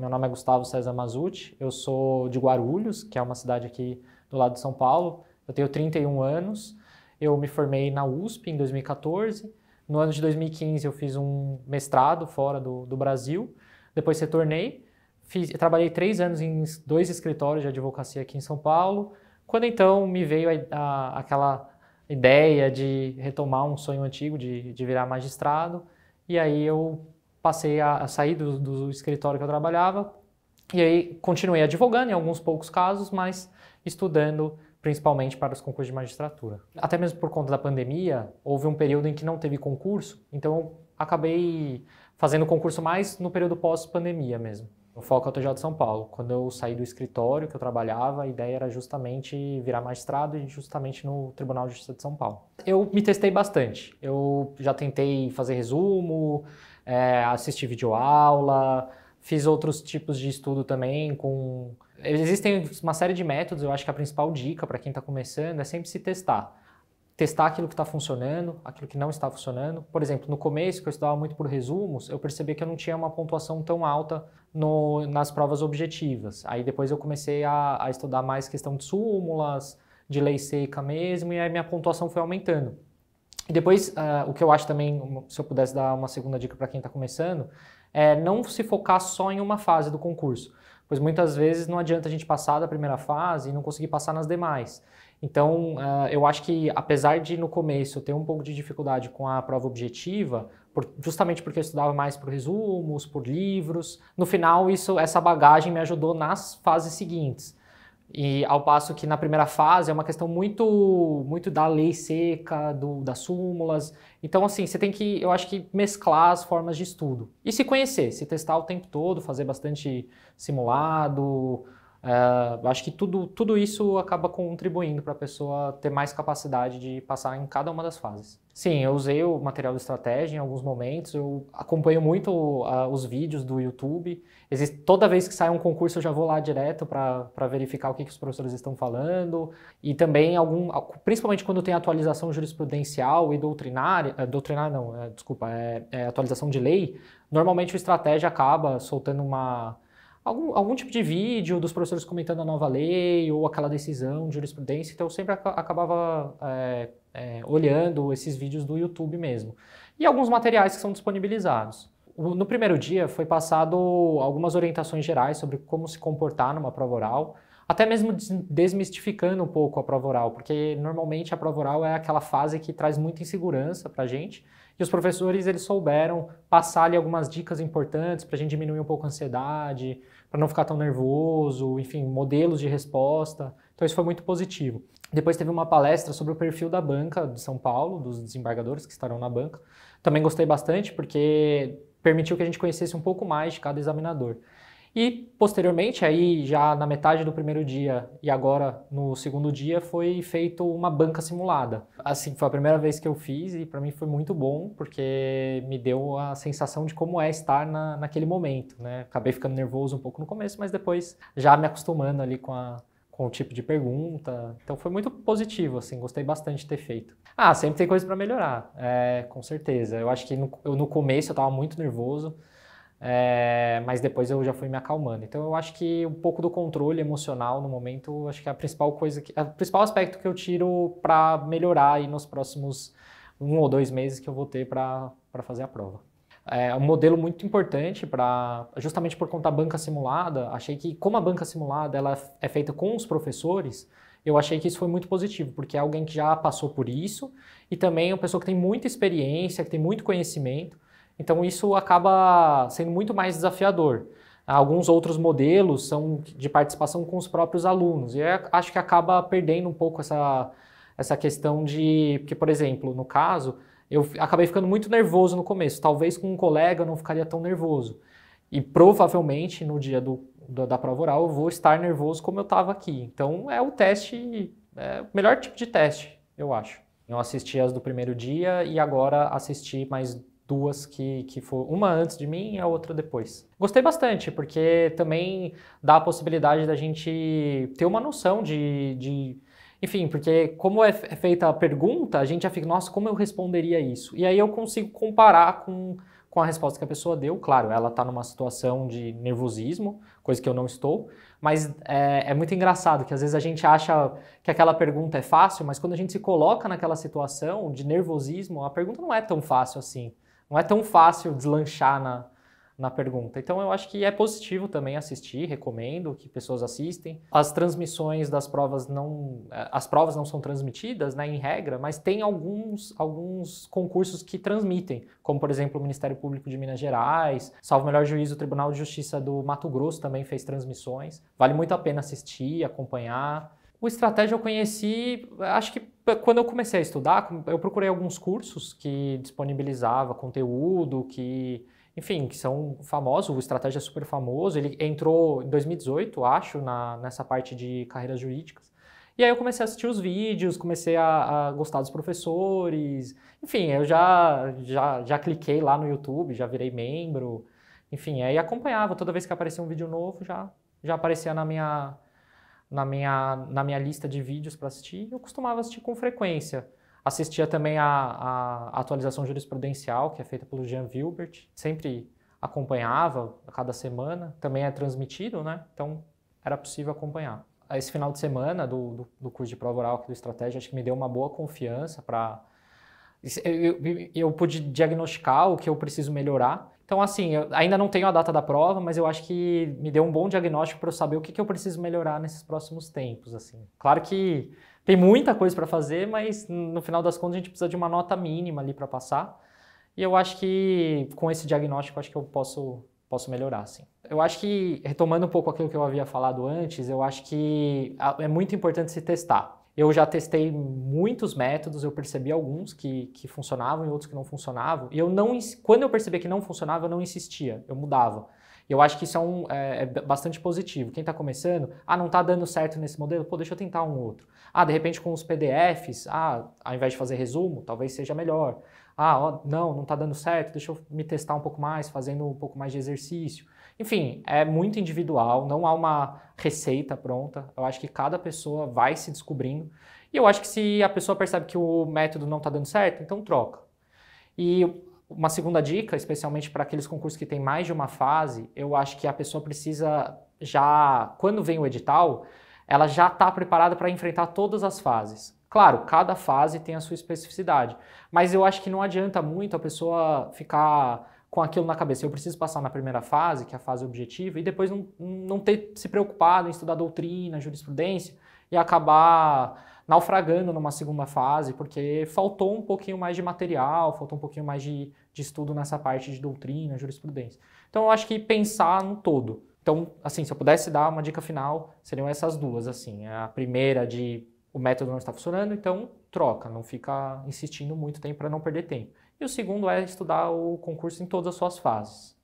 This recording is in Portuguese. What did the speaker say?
meu nome é Gustavo César Mazzucci, eu sou de Guarulhos, que é uma cidade aqui do lado de São Paulo. Eu tenho 31 anos, eu me formei na USP em 2014. No ano de 2015 eu fiz um mestrado fora do Brasil, depois retornei, trabalhei 3 anos em 2 escritórios de advocacia aqui em São Paulo, quando então me veio aquela ideia de retomar um sonho antigo de virar magistrado, e aí eu passei a sair do escritório que eu trabalhava, e aí continuei advogando em alguns poucos casos, mas estudando principalmente para os concursos de magistratura. Até mesmo por conta da pandemia, houve um período em que não teve concurso, então eu acabei fazendo concurso mais no período pós-pandemia mesmo. O foco é o TJ de São Paulo. Quando eu saí do escritório que eu trabalhava, a ideia era justamente virar magistrado e justamente no Tribunal de Justiça de São Paulo. Eu me testei bastante. Eu já tentei fazer resumo, assistir videoaula, fiz outros tipos de estudo também com... Existem uma série de métodos, eu acho que a principal dica para quem está começando é sempre se testar. Testar aquilo que está funcionando, aquilo que não está funcionando. Por exemplo, no começo, que eu estudava muito por resumos, eu percebi que eu não tinha uma pontuação tão alta nas provas objetivas. Aí depois eu comecei a estudar mais questão de súmulas, de lei seca mesmo, e aí minha pontuação foi aumentando. E depois, o que eu acho também, se eu pudesse dar uma segunda dica para quem está começando, é não se focar só em uma fase do concurso, pois muitas vezes não adianta a gente passar da primeira fase e não conseguir passar nas demais. Então, eu acho que apesar de no começo eu ter um pouco de dificuldade com a prova objetiva, justamente porque eu estudava mais por resumos, por livros, no final essa bagagem me ajudou nas fases seguintes. E ao passo que na primeira fase é uma questão muito da lei seca, das súmulas. Então, assim, você tem que, eu acho que, mesclar as formas de estudo. E se conhecer, se testar o tempo todo, fazer bastante simulado. Eu acho que tudo isso acaba contribuindo para a pessoa ter mais capacidade de passar em cada uma das fases. Sim, eu usei o material de estratégia em alguns momentos, eu acompanho muito os vídeos do YouTube. Toda vez que sai um concurso eu já vou lá direto para verificar o que os professores estão falando. E também, principalmente quando tem atualização jurisprudencial e doutrinária, atualização de lei, normalmente o estratégia acaba soltando algum tipo de vídeo dos professores comentando a nova lei ou aquela decisão de jurisprudência, então eu sempre acabava olhando esses vídeos do YouTube mesmo. E alguns materiais que são disponibilizados. No primeiro dia foi passado algumas orientações gerais sobre como se comportar numa prova oral, até mesmo desmistificando um pouco a prova oral, porque normalmente a prova oral é aquela fase que traz muita insegurança pra gente, e os professores eles souberam passar ali algumas dicas importantes para a gente diminuir um pouco a ansiedade, para não ficar tão nervoso, enfim, modelos de resposta. Então isso foi muito positivo. Depois teve uma palestra sobre o perfil da banca de São Paulo, dos desembargadores que estarão na banca. Também gostei bastante porque permitiu que a gente conhecesse um pouco mais de cada examinador. E, posteriormente, aí já na metade do primeiro dia e agora no segundo dia, foi feito uma banca simulada. Assim, foi a primeira vez que eu fiz e para mim foi muito bom, porque me deu a sensação de como é estar naquele momento, né? Acabei ficando nervoso um pouco no começo, mas depois já me acostumando ali com o tipo de pergunta. Então foi muito positivo, assim, gostei bastante de ter feito. Sempre tem coisa para melhorar, com certeza. Eu acho que no começo eu estava muito nervoso, mas depois eu já fui me acalmando. Então eu acho que um pouco do controle emocional no momento, acho que é a principal coisa, o principal aspecto que eu tiro para melhorar aí nos próximos 1 ou 2 meses que eu vou ter para fazer a prova. É um modelo muito importante justamente por conta da banca simulada. Achei que como a banca simulada ela é feita com os professores, eu achei que isso foi muito positivo, porque é alguém que já passou por isso e também é uma pessoa que tem muita experiência, que tem muito conhecimento. Então isso acaba sendo muito mais desafiador. Alguns outros modelos são de participação com os próprios alunos, e eu acho que acaba perdendo um pouco essa questão de... Porque, por exemplo, no caso, eu acabei ficando muito nervoso no começo. Talvez com um colega eu não ficaria tão nervoso. E provavelmente no dia da prova oral eu vou estar nervoso como eu estava aqui. Então é o melhor tipo de teste, eu acho. Eu assisti as do primeiro dia e agora assisti mais 2 que foram, uma antes de mim e a outra depois. Gostei bastante, porque também dá a possibilidade da gente ter uma noção enfim, porque como é feita a pergunta, a gente já fica, nossa, como eu responderia isso? E aí eu consigo comparar com com a resposta que a pessoa deu. Claro, ela está numa situação de nervosismo, coisa que eu não estou, mas é muito engraçado que às vezes a gente acha que aquela pergunta é fácil, mas quando a gente se coloca naquela situação de nervosismo, a pergunta não é tão fácil assim. Não é tão fácil deslanchar na pergunta. Então eu acho que é positivo também assistir, recomendo que pessoas assistem. As transmissões das provas as provas não são transmitidas, né, em regra, mas tem alguns concursos que transmitem, como por exemplo o Ministério Público de Minas Gerais, salvo o melhor juízo, o Tribunal de Justiça do Mato Grosso também fez transmissões. Vale muito a pena assistir, acompanhar. O Estratégia eu conheci, acho que quando eu comecei a estudar, eu procurei alguns cursos que disponibilizava conteúdo, enfim, que são famosos. O Estratégia é super famoso, ele entrou em 2018, acho, nessa parte de carreiras jurídicas. E aí eu comecei a assistir os vídeos, comecei a gostar dos professores, enfim, eu já cliquei lá no YouTube, já virei membro, enfim, aí acompanhava, toda vez que aparecia um vídeo novo, já aparecia na minha lista de vídeos para assistir, eu costumava assistir com frequência. Assistia também a atualização jurisprudencial, que é feita pelo Jean Wilbert, sempre acompanhava a cada semana, também é transmitido, né? Então era possível acompanhar. Esse final de semana do curso de prova oral aqui do Estratégia, acho que me deu uma boa confiança para... Eu pude diagnosticar o que eu preciso melhorar. Então, assim, eu ainda não tenho a data da prova, mas eu acho que me deu um bom diagnóstico para eu saber o que eu preciso melhorar nesses próximos tempos, assim. Claro que tem muita coisa para fazer, mas no final das contas a gente precisa de uma nota mínima ali para passar. E eu acho que com esse diagnóstico, acho que eu posso melhorar, sim. Eu acho que, retomando um pouco aquilo que eu havia falado antes, eu acho que é muito importante se testar. Eu já testei muitos métodos, eu percebi alguns que funcionavam e outros que não funcionavam. E quando eu percebi que não funcionava, eu não insistia, eu mudava. E eu acho que isso é bastante positivo. Quem está começando, não está dando certo nesse modelo, deixa eu tentar um outro. De repente com os PDFs, ao invés de fazer resumo, talvez seja melhor. Não está dando certo, deixa eu me testar um pouco mais, fazendo um pouco mais de exercício. Enfim, é muito individual, não há uma receita pronta. Eu acho que cada pessoa vai se descobrindo. E eu acho que se a pessoa percebe que o método não está dando certo, então troca. E uma segunda dica, especialmente para aqueles concursos que tem mais de uma fase, eu acho que a pessoa precisa quando vem o edital, ela já está preparada para enfrentar todas as fases. Claro, cada fase tem a sua especificidade, mas eu acho que não adianta muito a pessoa ficar com aquilo na cabeça. Eu preciso passar na primeira fase, que é a fase objetiva, e depois não ter se preocupado em estudar doutrina, jurisprudência, e acabar naufragando numa segunda fase, porque faltou um pouquinho mais de material, faltou um pouquinho mais de estudo nessa parte de doutrina, jurisprudência. Então eu acho que pensar no todo. Então, assim, se eu pudesse dar uma dica final, seriam essas duas, assim. A primeira o método não está funcionando, então troca, não fica insistindo muito tempo para não perder tempo. E o segundo é estudar o concurso em todas as suas fases.